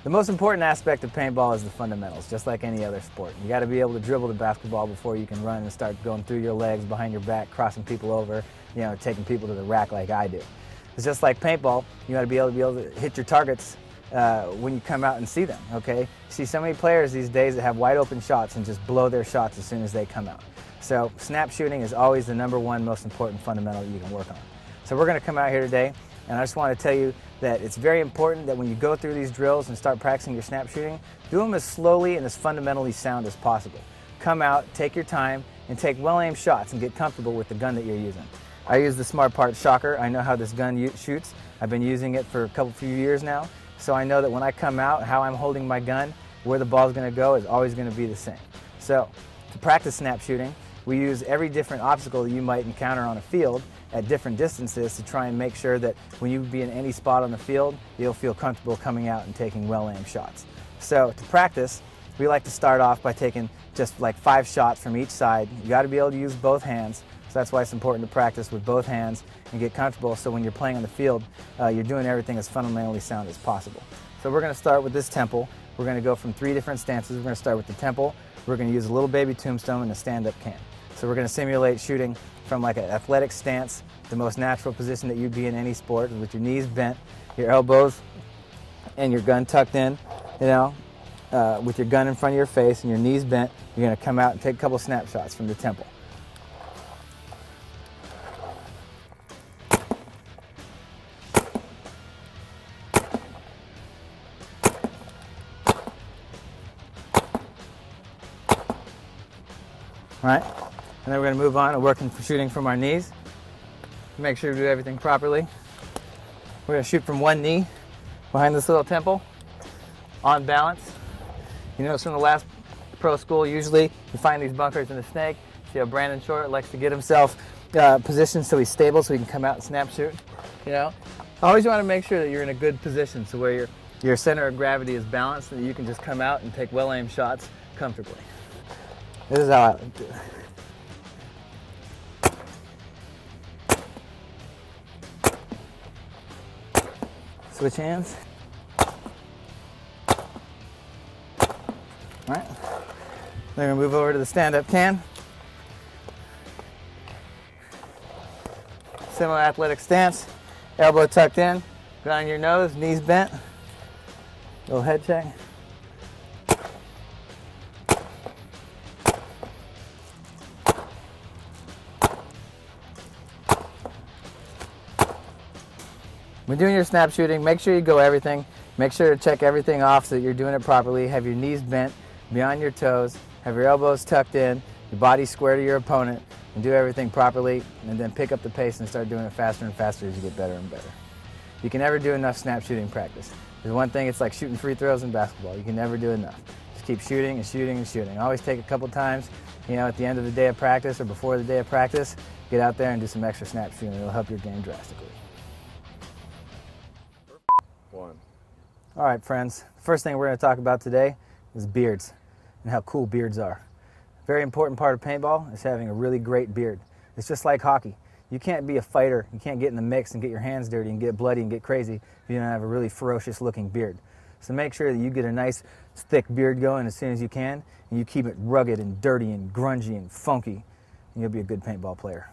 The most important aspect of paintball is the fundamentals, just like any other sport. You got to be able to dribble the basketball before you can run and start going through your legs, behind your back, crossing people over, taking people to the rack like I do. It's just like paintball. You got to be able to hit your targets when you come out and see them, okay? You see so many players these days that have wide open shots and just blow their shots as soon as they come out. So snap shooting is always the #1 most important fundamental that you can work on. So we're going to come out here today, and I just want to tell you that it's very important that when you go through these drills and start practicing your snap shooting, do them as slowly and as fundamentally sound as possible. Come out, take your time, and take well-aimed shots and get comfortable with the gun that you're using. I use the Smart Part Shocker. I know how this gun shoots. I've been using it for a few years now, so I know that when I come out, how I'm holding my gun, where the ball's going to go is always going to be the same. So to practice snap shooting, we use every different obstacle that you might encounter on a field at different distances to try and make sure that when you be in any spot on the field, you'll feel comfortable coming out and taking well-aimed shots. So to practice, we like to start off by taking just like 5 shots from each side. You got to be able to use both hands, so that's why it's important to practice with both hands and get comfortable so when you're playing on the field, you're doing everything as fundamentally sound as possible. So we're going to start with this temple. We're going to go from 3 different stances. We're going to start with the temple. We're going to use a little baby tombstone and a stand-up can. So we're going to simulate shooting from like an athletic stance, the most natural position that you'd be in any sport, with your knees bent, your elbows and your gun tucked in, with your gun in front of your face and your knees bent. You're going to come out and take a couple snapshots from the temple. All right, and then we're going to move on to working for shooting from our knees. Make sure we do everything properly. We're going to shoot from one knee behind this little temple, on balance. You notice from the last pro school, usually you find these bunkers in the snake. See how Brandon Short likes to get himself positioned so he's stable so he can come out and snap shoot. Always want to make sure that you're in a good position so where your center of gravity is balanced and that you can just come out and take well-aimed shots comfortably. This is how I like to do it. Switch hands. All right. Then we're going to move over to the stand-up can. Similar athletic stance. Elbow tucked in. Ground on your nose, knees bent. Little head check. When doing your snap shooting, make sure you go everything. Make sure to check everything off so that you're doing it properly. Have your knees bent beyond your toes. Have your elbows tucked in. Your body square to your opponent. And do everything properly. And then pick up the pace and start doing it faster and faster as you get better and better. You can never do enough snap shooting practice. There's one thing, it's like shooting free throws in basketball. You can never do enough. Just keep shooting and shooting and shooting. Always take a couple times, at the end of the day of practice or before the day of practice, get out there and do some extra snap shooting. It'll help your game drastically. All right, friends. First thing we're going to talk about today is beards and how cool beards are. A very important part of paintball is having a really great beard. It's just like hockey. You can't be a fighter. You can't get in the mix and get your hands dirty and get bloody and get crazy if you don't have a really ferocious looking beard. So make sure that you get a nice thick beard going as soon as you can, and you keep it rugged and dirty and grungy and funky, and you'll be a good paintball player.